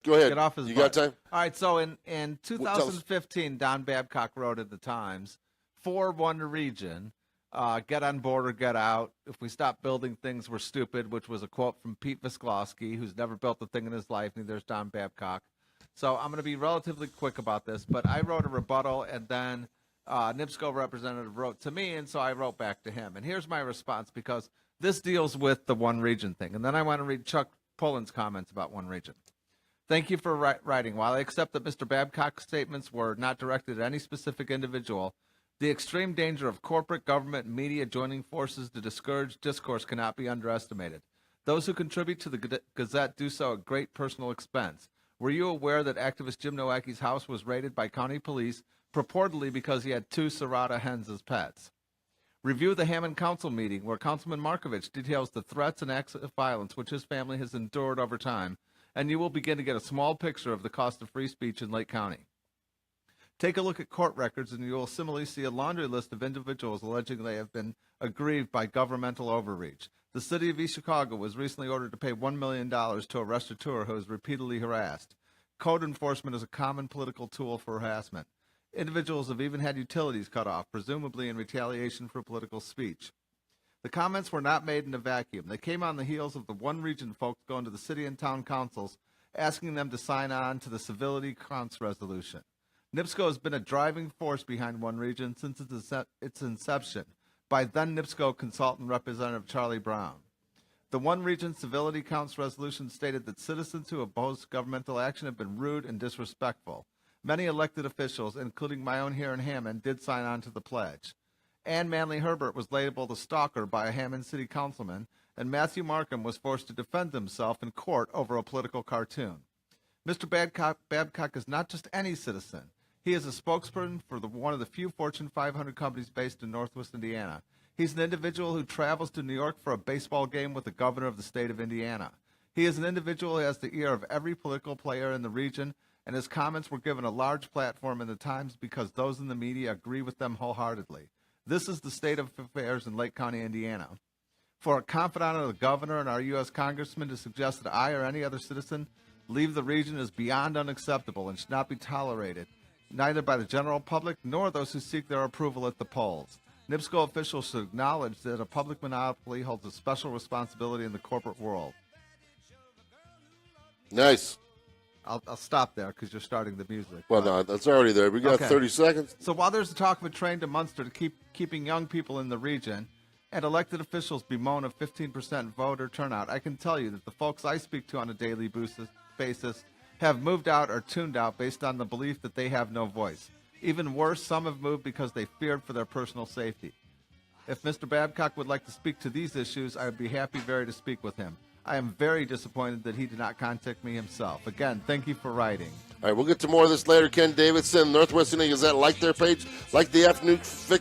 Go ahead. Get off his You butt. got time? All right, so in 2015, Don Babcock wrote at the Times, for One Region, get on board or get out. If we stop building things, we're stupid, which was a quote from Pete Visklosky, who's never built a thing in his life, neither is Don Babcock. So I'm going to be relatively quick about this, but I wrote a rebuttal, and then NIPSCO representative wrote to me, and so I wrote back to him. And here's my response, because this deals with the One Region thing. And then I want to read Chuck Pullen's comments about One Region. Thank you for writing. While I accept that Mr. Babcock's statements were not directed at any specific individual, the extreme danger of corporate, government, and media joining forces to discourage discourse cannot be underestimated. Those who contribute to the Gazette do so at great personal expense. Were you aware that activist Jim Nowacki's house was raided by county police, purportedly because he had 2 Serrata hens as pets? Review the Hammond Council meeting, where Councilman Markovich details the threats and acts of violence which his family has endured over time, and you will begin to get a small picture of the cost of free speech in Lake County. Take a look at court records, and you will similarly see a laundry list of individuals alleging they have been aggrieved by governmental overreach. The city of East Chicago was recently ordered to pay $1 million to a restaurateur who was repeatedly harassed. Code enforcement is a common political tool for harassment. Individuals have even had utilities cut off, presumably in retaliation for political speech. The comments were not made in a vacuum. They came on the heels of the One Region folks going to the city and town councils, asking them to sign on to the Civility Counts resolution. NIPSCO has been a driving force behind One Region since its inception, by then NIPSCO consultant Representative Charlie Brown. The One Region Civility Counts resolution stated that citizens who oppose governmental action have been rude and disrespectful. Many elected officials, including my own here in Hammond, did sign on to the pledge. Ann Manley Herbert was labeled a stalker by a Hammond City councilman, and Matthew Markham was forced to defend himself in court over a political cartoon. Mr. Babcock is not just any citizen. He is a spokesperson for one of the few Fortune 500 companies based in Northwest Indiana. He's an individual who travels to New York for a baseball game with the governor of the state of Indiana. He is an individual who has the ear of every political player in the region, and his comments were given a large platform in the Times because those in the media agree with them wholeheartedly. This is the state of affairs in Lake County, Indiana. For a confidant of the governor and our U.S. congressman to suggest that I or any other citizen leave the region is beyond unacceptable and should not be tolerated, neither by the general public nor those who seek their approval at the polls. NIPSCO officials should acknowledge that a public monopoly holds a special responsibility in the corporate world. Nice. I'll stop there because you're starting the music. Well, no, that's already there. We got 30 seconds. So while there's talk of a train to Munster to keeping young people in the region, and elected officials bemoan a 15% voter turnout, I can tell you that the folks I speak to on a daily basis have moved out or tuned out based on the belief that they have no voice. Even worse, some have moved because they feared for their personal safety. If Mr. Babcock would like to speak to these issues, I would be happy to speak with him. I am very disappointed that he did not contact me himself. Again, thank you for writing. All right, we'll get to more of this later. Ken Davidson, Northwest Indiana Gazette, like their page, like the Afternoon Fix.